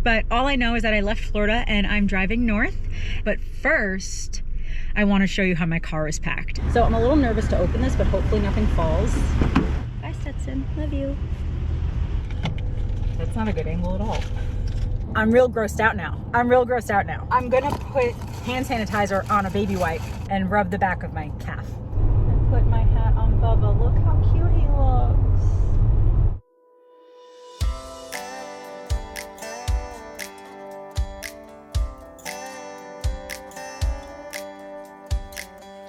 But all I know is that I left Florida and I'm driving north. But first, I want to show you how my car is packed. So I'm a little nervous to open this, but hopefully nothing falls. Bye, Stetson. Love you. That's not a good angle at all. I'm real grossed out now. I'm gonna put hand sanitizer on a baby wipe and rub the back of my calf. I put my hat on Bubba. Look how cute he looks.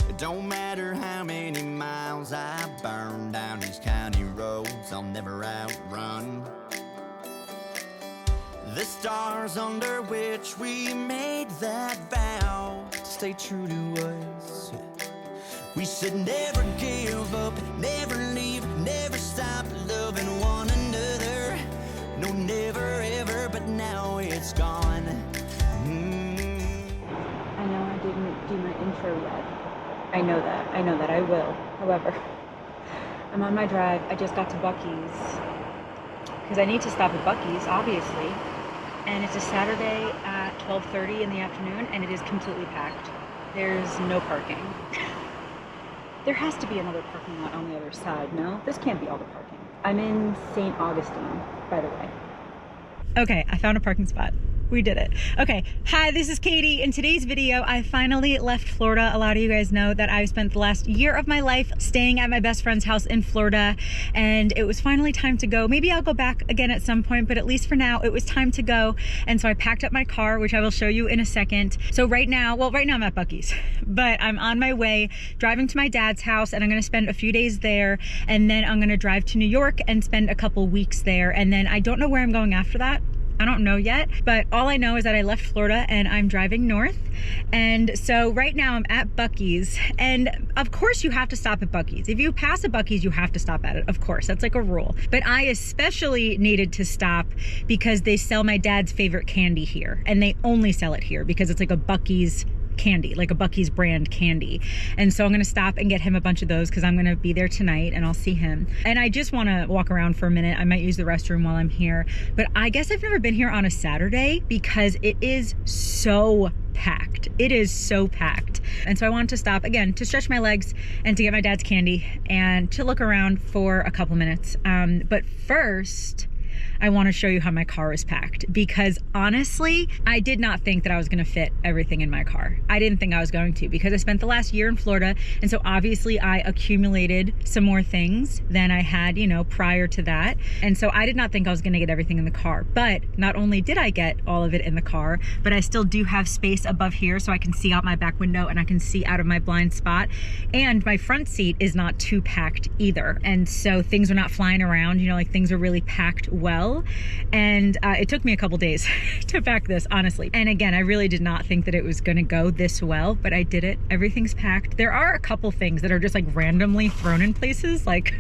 It don't matter how many miles I burn down these county roads, I'll never outrun the stars under which we made that vow to stay true to us. We should never give up, never leave, never stop loving one another. No, never ever, but now it's gone. I know I didn't do my intro yet. I know that I will. However, I'm on my drive. I just got to Buc-ee's because I need to stop at Buc-ee's, obviously. And it's a Saturday at 12:30 in the afternoon, and it is completely packed. There's no parking. There has to be another parking lot on the other side, no? This can't be all the parking. I'm in St. Augustine, by the way. Okay, I found a parking spot. We did it. Okay, hi, this is Katie. In today's video, I finally left Florida. A lot of you guys know that I've spent the last year of my life staying at my best friend's house in Florida, and it was finally time to go. Maybe I'll go back again at some point, but at least for now, it was time to go. And so I packed up my car, which I will show you in a second. So right now I'm at Buc-ee's, but I'm on my way driving to my dad's house, and I'm gonna spend a few days there, and then I'm gonna drive to New York and spend a couple weeks there, and then I don't know where I'm going after that. I don't know yet, but all I know is that I left Florida and I'm driving north. And so right now I'm at Buc-ee's, and of course you have to stop at Buc-ee's. If you pass a Buc-ee's, you have to stop at it. Of course, that's like a rule. But I especially needed to stop because they sell my dad's favorite candy here, and they only sell it here because it's like a Buc-ee's candy, like a Buc-ee's brand candy. And so I'm gonna stop and get him a bunch of those because I'm gonna be there tonight and I'll see him. And I just wanna walk around for a minute. I might use the restroom while I'm here, but I guess I've never been here on a Saturday because it is so packed. It is so packed. And so I wanted to stop again to stretch my legs and to get my dad's candy and to look around for a couple minutes. But first, I want to show you how my car is packed, because honestly, I did not think that I was going to fit everything in my car. I didn't think I was going to, because I spent the last year in Florida, and so obviously I accumulated some more things than I had, you know, prior to that. And so I did not think I was going to get everything in the car. But not only did I get all of it in the car, but I still do have space above here so I can see out my back window and I can see out of my blind spot. And my front seat is not too packed either. And so things are not flying around, you know, like things are really packed well. And it took me a couple days to pack this, honestly. And again, I really did not think that it was gonna go this well, but I did it. Everything's packed. There are a couple things that are just like randomly thrown in places, like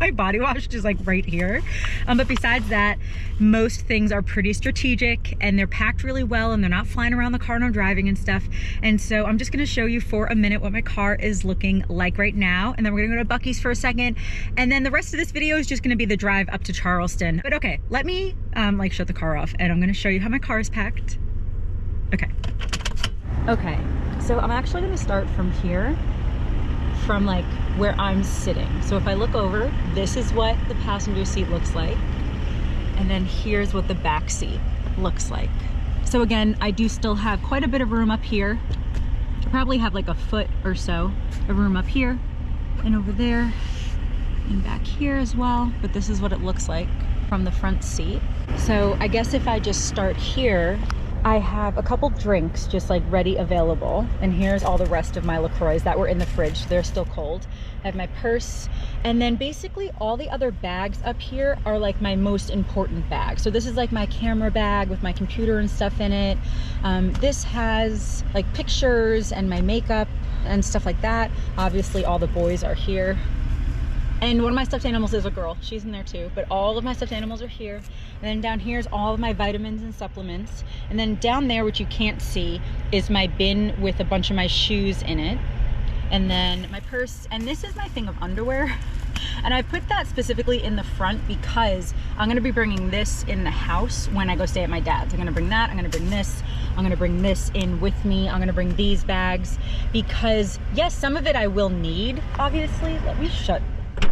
my body wash is like right here. But besides that, most things are pretty strategic and they're packed really well and they're not flying around the car when I'm driving and stuff. And so I'm just gonna show you for a minute what my car is looking like right now. And then we're gonna go to Buc-ee's for a second. And then the rest of this video is just gonna be the drive up to Charleston. But okay, let me like shut the car off and I'm gonna show you how my car is packed. Okay, so I'm actually gonna start from here, from like where I'm sitting. So if I look over, this is what the passenger seat looks like. And then here's what the back seat looks like. So again, I do still have quite a bit of room up here. I probably have like a foot or so of room up here and over there and back here as well. But this is what it looks like from the front seat. So I guess if I just start here, I have a couple drinks just like ready available. And here's all the rest of my LaCroix that were in the fridge. They're still cold. I have my purse. And then basically all the other bags up here are like my most important bags. So this is like my camera bag with my computer and stuff in it. This has like pictures and my makeup and stuff like that. Obviously all the boys are here. And one of my stuffed animals is a girl. She's in there too. But all of my stuffed animals are here. And then down here is all of my vitamins and supplements. And then down there, which you can't see, is my bin with a bunch of my shoes in it. And then my purse. And this is my thing of underwear. And I put that specifically in the front because I'm gonna be bringing this in the house when I go stay at my dad's. I'm gonna bring that, I'm gonna bring this, I'm gonna bring this in with me, I'm gonna bring these bags because yes, some of it I will need, obviously. Let me shut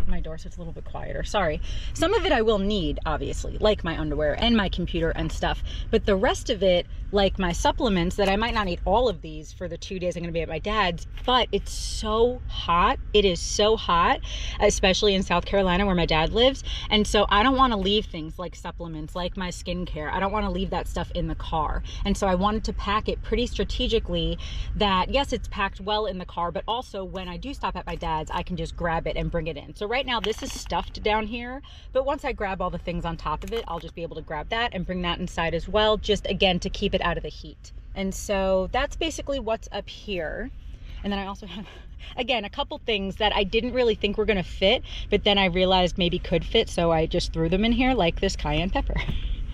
my door so it's a little bit quieter, sorry. Some of it I will need, obviously, like my underwear and my computer and stuff, but the rest of it, like my supplements, that I might not need all of these for the 2 days I'm gonna be at my dad's, but it's so hot. It is so hot, especially in South Carolina where my dad lives, and so I don't wanna leave things like supplements, like my skincare. I don't wanna leave that stuff in the car, and so I wanted to pack it pretty strategically that, yes, it's packed well in the car, but also when I do stop at my dad's, I can just grab it and bring it in. So right now this is stuffed down here, but once I grab all the things on top of it, I'll just be able to grab that and bring that inside as well, just again to keep it out of the heat. And so that's basically what's up here. And then I also have, again, a couple things that I didn't really think were gonna fit, but then I realized maybe could fit, so I just threw them in here, like this cayenne pepper.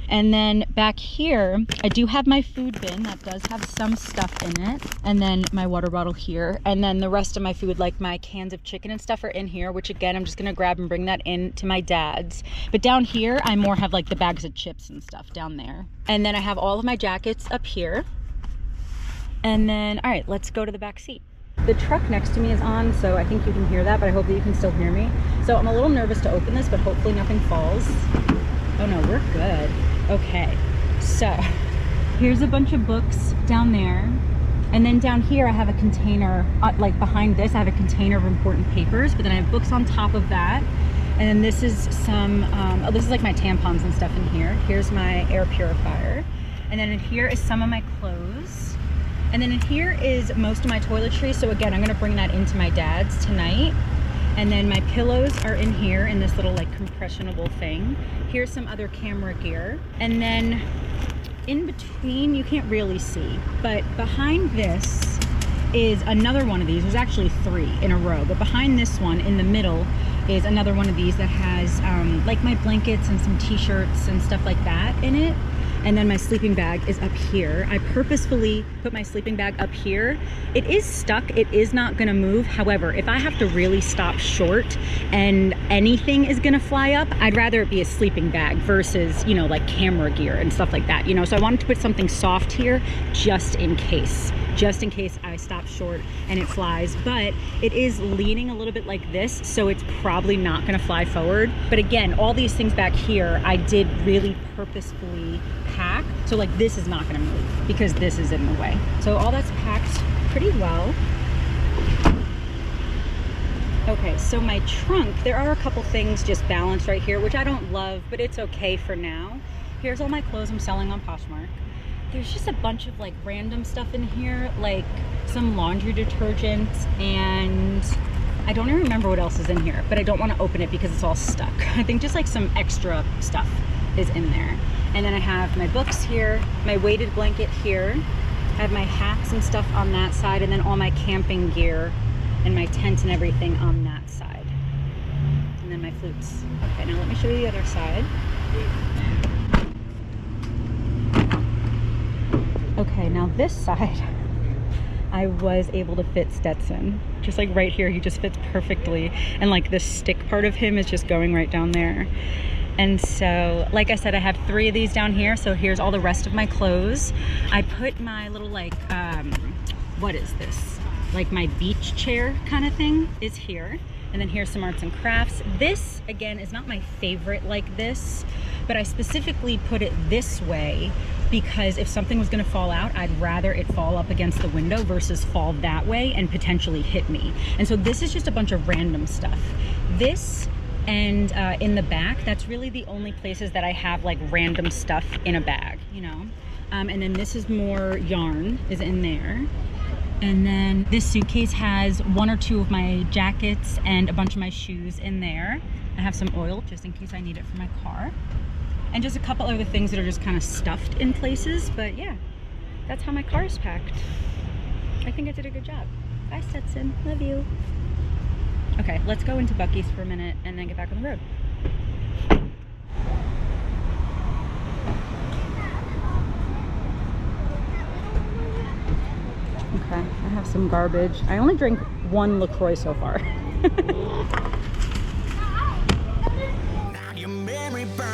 And then back here, I do have my food bin that does have some stuff in it. And then my water bottle here. And then the rest of my food, like my cans of chicken and stuff, are in here, which again, I'm just gonna grab and bring that in to my dad's. But down here, I more have like the bags of chips and stuff down there. And then I have all of my jackets up here. And then, all right, let's go to the back seat. The truck next to me is on, so I think you can hear that, but I hope that you can still hear me. So I'm a little nervous to open this, but hopefully nothing falls. Oh no, we're good. Okay, so here's a bunch of books down there. And then down here I have a container, like behind this, I have a container of important papers, but then I have books on top of that. And then this is some, oh, this is like my tampons and stuff in here. Here's my air purifier. And then in here is some of my clothes. And then in here is most of my toiletries. So again, I'm gonna bring that into my dad's tonight. And then my pillows are in here in this little like compressionable thing. Here's some other camera gear. And then in between, you can't really see, but behind this is another one of these. There's actually 3 in a row, but behind this one in the middle is another one of these that has like my blankets and some t-shirts and stuff like that in it. And then my sleeping bag is up here. I purposefully put my sleeping bag up here. It is stuck, it is not gonna move. However, if I have to really stop short and anything is gonna fly up, I'd rather it be a sleeping bag versus, you know, like camera gear and stuff like that, you know? So I wanted to put something soft here just in case I stop short and it flies. But it is leaning a little bit like this, so it's probably not gonna fly forward. But again, all these things back here, I did really purposefully pack. So like this is not gonna move because this is in the way. So all that's packed pretty well. Okay, so my trunk, there are a couple things just balanced right here, which I don't love, but it's okay for now. Here's all my clothes I'm selling on Poshmark. There's just a bunch of like random stuff in here, like some laundry detergent, and I don't even remember what else is in here, but I don't want to open it because it's all stuck. I think just like some extra stuff is in there. And then I have my books here, my weighted blanket here. I have my hats and stuff on that side, and then all my camping gear and my tent and everything on that side. And then my flutes. Okay, now let me show you the other side. Okay, now this side, I was able to fit Stetson. Just like right here, he just fits perfectly. And like the stick part of him is just going right down there. And so, like I said, I have 3 of these down here. So here's all the rest of my clothes. I put my little like, what is this? Like my beach chair kind of thing is here. And then here's some arts and crafts. This, again, is not my favorite like this, but I specifically put it this way because if something was gonna fall out, I'd rather it fall up against the window versus fall that way and potentially hit me. And so this is just a bunch of random stuff. This and in the back, that's really the only places that I have like random stuff in a bag, you know? And then this is more yarn is in there. And then this suitcase has 1 or 2 of my jackets and a bunch of my shoes in there. I have some oil just in case I need it for my car. And just a couple other things that are just kind of stuffed in places. But yeah, that's how my car is packed. I think I did a good job. Bye, Stetson. Love you. Okay, let's go into Buc-ee's for a minute and then get back on the road. Okay, I have some garbage. I only drank 1 LaCroix so far.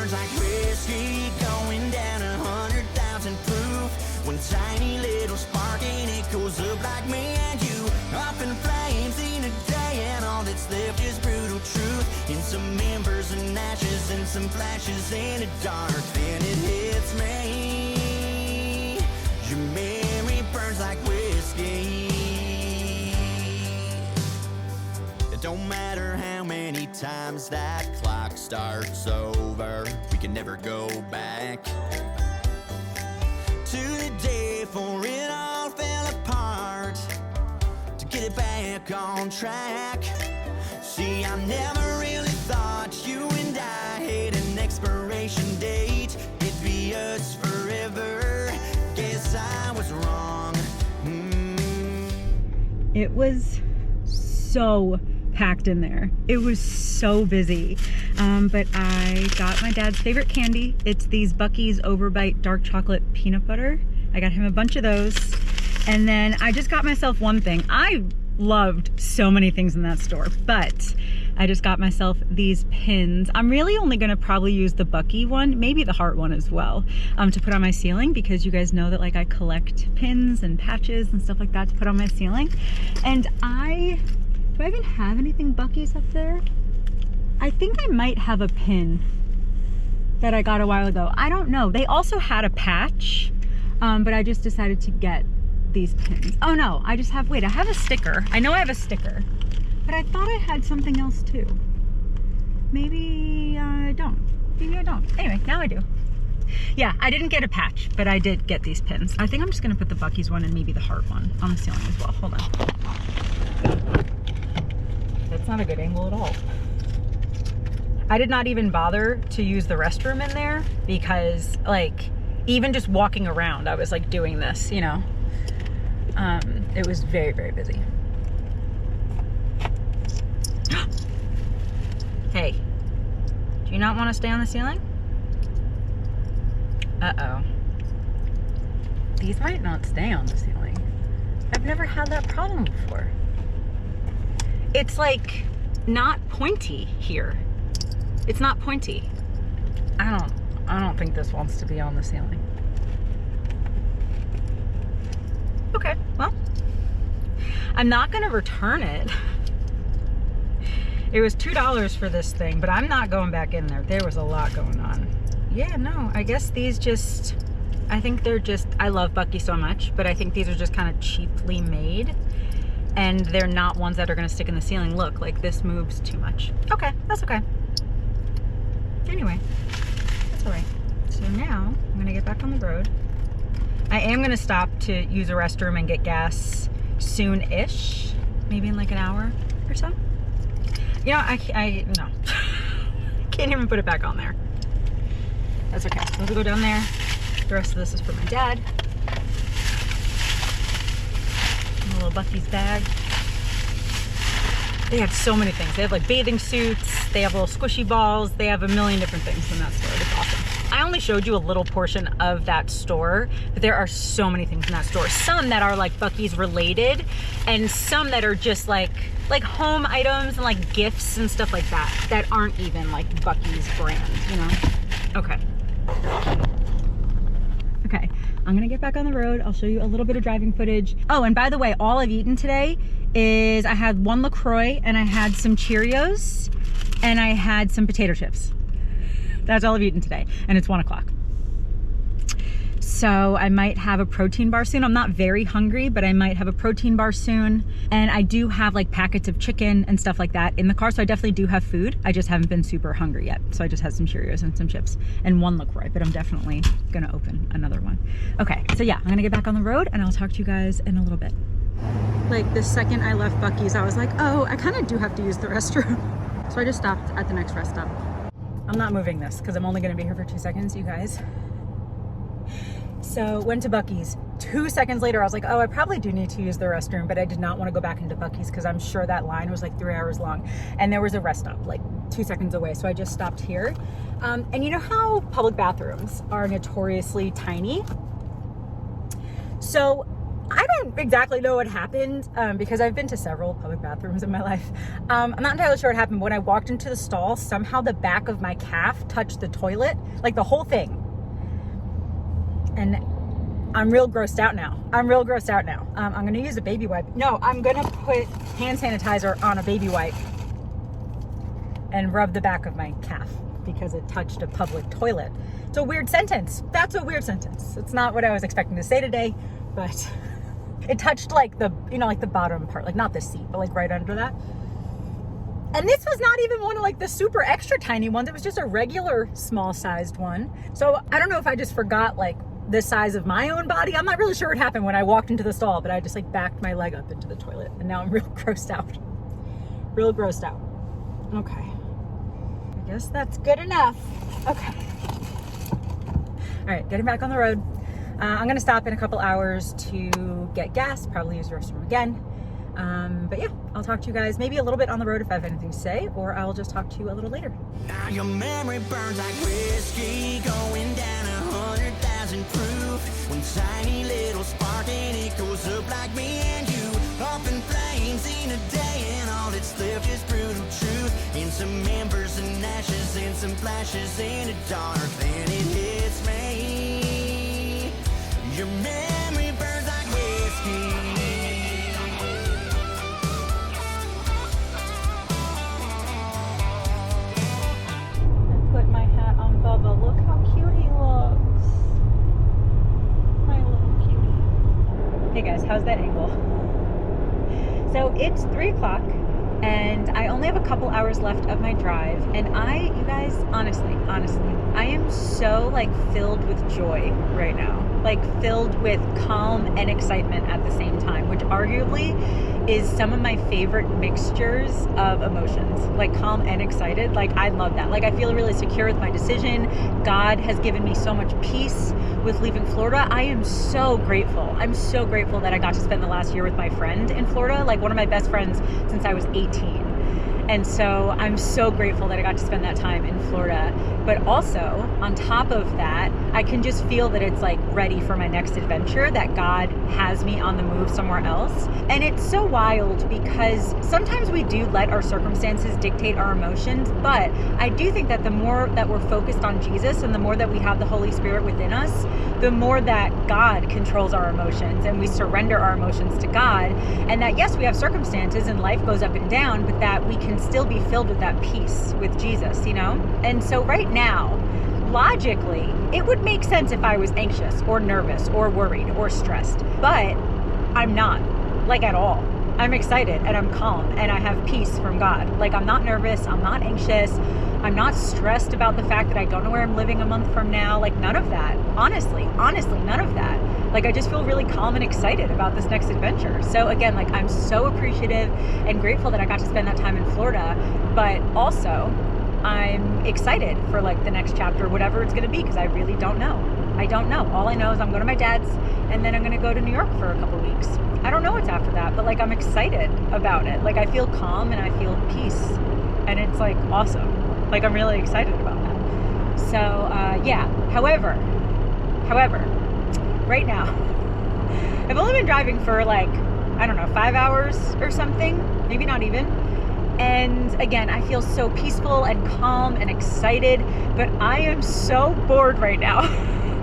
burns like whiskey, going down 100,000 proof. One tiny little spark and it goes up like me and you, up in flames in a day, and all that's left is brutal truth. And some embers and ashes and some flashes in the dark. Then it hits me, your memory burns like whiskey. It don't matter how many times that clock starts over, we can never go back to the day before it all fell apart, to get it back on track. See, I never really thought you and I had an expiration date. It'd be us forever. Guess I was wrong. It was so packed in there. It was so busy. But I got my dad's favorite candy. It's these Buc-ee's Overbite dark chocolate peanut butter. I got him a bunch of those. And then I just got myself one thing. I loved so many things in that store, but I just got myself these pins. I'm really only gonna probably use the Buc-ee one, maybe the heart one as well, to put on my ceiling, because you guys know that like I collect pins and patches and stuff like that to put on my ceiling. And do I even have anything Buc-ee's up there? I think I might have a pin that I got a while ago. I don't know. They also had a patch, but I just decided to get these pins. Oh no, I just have, wait, I have a sticker. I know I have a sticker, but I thought I had something else too. Maybe I don't. Maybe I don't. Anyway, now I do. Yeah, I didn't get a patch, but I did get these pins. I think I'm just gonna put the Buc-ee's one and maybe the heart one on the ceiling as well. Hold on. That's not a good angle at all. I did not even bother to use the restroom in there because like, even just walking around, I was like doing this, you know. It was very, very busy. Hey, do you not want to stay on the ceiling? Uh-oh. These might not stay on the ceiling. I've never had that problem before. It's like not pointy here. It's not pointy. I don't think this wants to be on the ceiling. Okay, well, I'm not gonna return it. It was $2 for this thing, but I'm not going back in there. There was a lot going on. Yeah, no, I guess these just, I think they're just, I love Buc-ee so much, but I think these are just kind of cheaply made, and they're not ones that are gonna stick in the ceiling. Look, like this moves too much. Okay, that's okay. Anyway, that's all right. So now I'm gonna get back on the road. I am gonna stop to use a restroom and get gas soon-ish, maybe in like an hour or so. You know, no, can't even put it back on there. That's okay. We'll go down there. The rest of this is for my dad. A little Buc-ee's bag. They have so many things. They have like bathing suits. They have little squishy balls. They have a million different things in that store. It's awesome. I only showed you a little portion of that store, but there are so many things in that store. Some that are like Buc-ee's related, and some that are just like home items and like gifts and stuff like that, that aren't even like Buc-ee's brand, you know? Okay. Okay, I'm gonna get back on the road. I'll show you a little bit of driving footage. Oh, and by the way, all I've eaten today is I had one LaCroix and I had some Cheerios and I had some potato chips. That's all I've eaten today, and it's 1 o'clock. So I might have a protein bar soon. I'm not very hungry, but I might have a protein bar soon. And I do have like packets of chicken and stuff like that in the car, so I definitely do have food. I just haven't been super hungry yet. So I just had some Cheerios and some chips and one LaCroix, but I'm definitely gonna open another one. Okay, so yeah, I'm gonna get back on the road and I'll talk to you guys in a little bit. Like the second I left Buc-ee's, I was like, oh, I kind of do have to use the restroom. So I just stopped at the next rest stop. I'm not moving this because I'm only gonna be here for 2 seconds, you guys. So went to Buc-ee's. 2 seconds later, I was like, oh, I probably do need to use the restroom, but I did not want to go back into Buc-ee's because I'm sure that line was like 3 hours long. And there was a rest stop like 2 seconds away. So I just stopped here. And you know how public bathrooms are notoriously tiny? So I don't exactly know what happened because I've been to several public bathrooms in my life. I'm not entirely sure what happened. When I walked into the stall, somehow the back of my calf touched the toilet, like the whole thing. And I'm real grossed out now. I'm going to use a baby wipe. No, I'm going to put hand sanitizer on a baby wipe and rub the back of my calf because it touched a public toilet. It's a weird sentence. That's a weird sentence. It's not what I was expecting to say today, but it touched like the, like the bottom part, like not the seat, but like right under that. And this was not even one of like the super extra tiny ones. It was just a regular small sized one. So I don't know if I just forgot like the size of my own body. I'm not really sure what happened when I walked into the stall, but I just like backed my leg up into the toilet and now I'm real grossed out. Okay. I guess that's good enough. Okay. All right, getting back on the road. I'm gonna stop in a couple hours to get gas, probably use the restroom again. But yeah, I'll talk to you guys maybe a little bit on the road if I have anything to say, or I'll just talk to you a little later. Now your memory burns like whiskey, going down 100,000 proof. One tiny little spark and it goes up like me and you. Up in flames in a day and all that's left is brutal truth. In some embers and ashes and some flashes in the dark, then it hits me. Your memory burns like whiskey. Bubba, look how cute he looks. My little cutie. Hey guys, how's that angle? So it's 3 o'clock and I only have a couple hours left of my drive, and you guys, honestly, I am so like filled with joy right now. Like filled with calm and excitement at the same time, which arguably is some of my favorite mixtures of emotions, like calm and excited. Like I love that. Like I feel really secure with my decision. God has given me so much peace with leaving Florida. I am so grateful. I'm so grateful that I got to spend the last year with my friend in Florida, like one of my best friends since I was 18. And so I'm so grateful that I got to spend that time in Florida. But also, on top of that, I can just feel that it's like ready for my next adventure, that God has me on the move somewhere else. And it's so wild because sometimes we do let our circumstances dictate our emotions, but I do think that the more that we're focused on Jesus and the more that we have the Holy Spirit within us, the more that God controls our emotions and we surrender our emotions to God. And that yes, we have circumstances and life goes up and down, but that we can still be filled with that peace with Jesus, And so right now, logically, it would make sense if I was anxious or nervous or worried or stressed, but I'm not, like at all. I'm excited and I'm calm and I have peace from God. Like I'm not nervous, I'm not anxious, I'm not stressed about the fact that I don't know where I'm living a month from now. Like none of that. Honestly, none of that. Like I just feel really calm and excited about this next adventure. So again, like I'm so appreciative and grateful that I got to spend that time in Florida, but also I'm excited for like the next chapter, whatever it's going to be, because I really don't know. I don't know. All I know is I'm going to my dad's and then I'm going to go to New York for a couple weeks. I don't know what's after that, but like I'm excited about it. Like I feel calm and I feel peace and it's like awesome. Like I'm really excited about that. So yeah, however, right now, I've only been driving for like, I don't know, 5 hours or something, maybe not even. And again, I feel so peaceful and calm and excited, but I am so bored right now.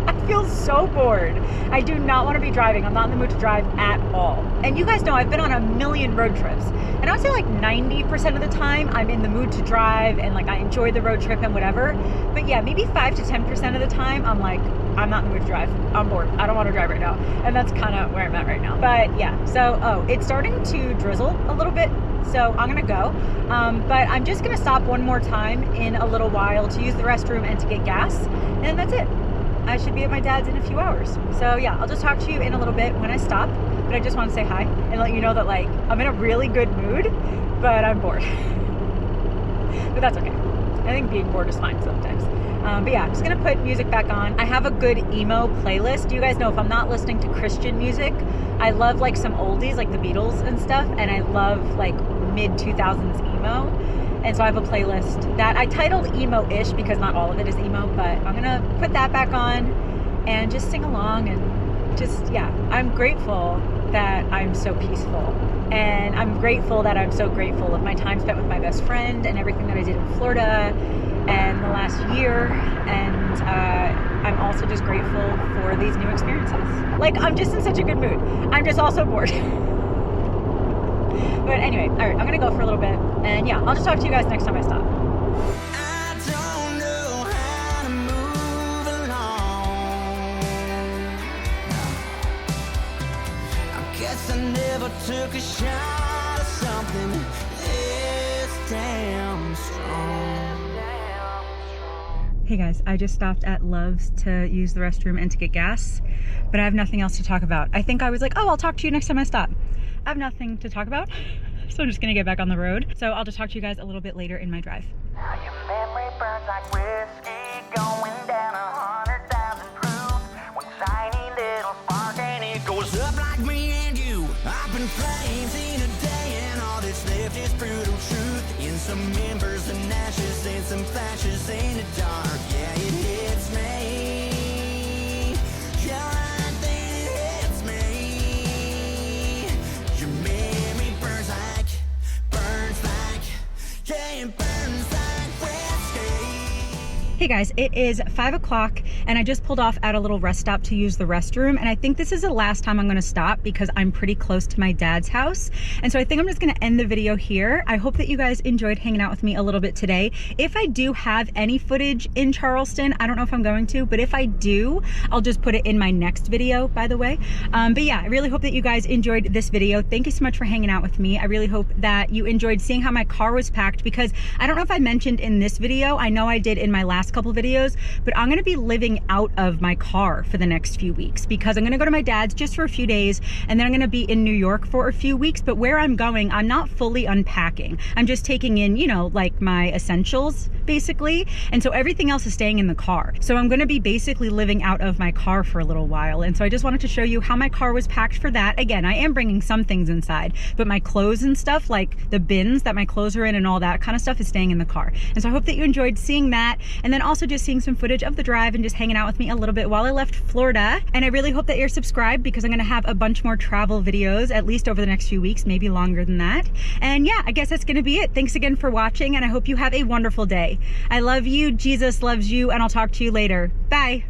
I feel so bored. I do not want to be driving. I'm not in the mood to drive at all. And you guys know I've been on a million road trips. And I would say like 90% of the time I'm in the mood to drive and like I enjoy the road trip and whatever. But yeah, maybe 5 to 10% of the time I'm like, I'm not in the mood to drive. I'm bored. I don't want to drive right now. And that's kind of where I'm at right now. But yeah, so, it's starting to drizzle a little bit. So I'm going to go. But I'm just going to stop one more time in a little while to use the restroom and to get gas. And that's it. I should be at my dad's in a few hours. So yeah, I'll just talk to you in a little bit when I stop. But I just want to say hi and let you know that like I'm in a really good mood, but I'm bored. But that's okay. I think being bored is fine sometimes. But yeah, I'm just going to put music back on. I have a good emo playlist. You guys know if I'm not listening to Christian music, I love like some oldies like the Beatles and stuff. And I love like mid 2000s emo. And so I have a playlist that I titled Emo-ish because not all of it is emo, but I'm going to put that back on and just sing along and I'm grateful that I'm so peaceful. And I'm grateful that I'm so grateful of my time spent with my best friend and everything that I did in Florida and the last year. And I'm also just grateful for these new experiences. Like, I'm just in such a good mood. I'm just also bored. But anyway, all right, I'm gonna go for a little bit. And yeah, I'll just talk to you guys next time I stop. I don't know how to move along. I guess I never took a shot of something this damn strong. Hey guys, I just stopped at Love's to use the restroom and to get gas, but I have nothing else to talk about. I think I was like, oh, I'll talk to you next time I stop. I have nothing to talk about, so I'm just gonna get back on the road. So I'll just talk to you guys a little bit later in my drive. Now your memory burns like whiskey, going down 100,000 proof. One tiny little spark and it goes Up like me and you, up in flames in a day, and all that's left is brutal truth. In some embers and ashes, and some flashes in the dark. Yeah, it hits me. Yeah, right then it hits me. Your memory burns like, yeah, it burns like whiskey. Hey guys, it is 5 o'clock and I just pulled off at a little rest stop to use the restroom, and I think this is the last time I'm gonna stop because I'm pretty close to my dad's house. And so I think I'm just gonna end the video here. I hope that you guys enjoyed hanging out with me a little bit today. If I do have any footage in Charleston, I don't know if I'm going to, but if I do, I'll just put it in my next video, by the way. But yeah, I really hope that you guys enjoyed this video. Thank you so much for hanging out with me. I really hope that you enjoyed seeing how my car was packed, because I don't know if I mentioned in this video, I know I did in my last couple videos, but I'm gonna be living out of my car for the next few weeks because I'm gonna go to my dad's just for a few days, and then I'm gonna be in New York for a few weeks. But where I'm going, I'm not fully unpacking. I'm just taking in, you know, like my essentials basically, and so everything else is staying in the car. So I'm gonna be basically living out of my car for a little while, and so I just wanted to show you how my car was packed for that. Again, I am bringing some things inside, but my clothes and stuff, like the bins that my clothes are in and all that kind of stuff, is staying in the car. And so I hope that you enjoyed seeing that, and then also just seeing some footage of the drive and just hanging out with me a little bit while I left Florida. And I really hope that you're subscribed because I'm gonna have a bunch more travel videos at least over the next few weeks, maybe longer than that. And yeah, I guess that's gonna be it. Thanks again for watching, and I hope you have a wonderful day. I love you, Jesus loves you, and I'll talk to you later. Bye.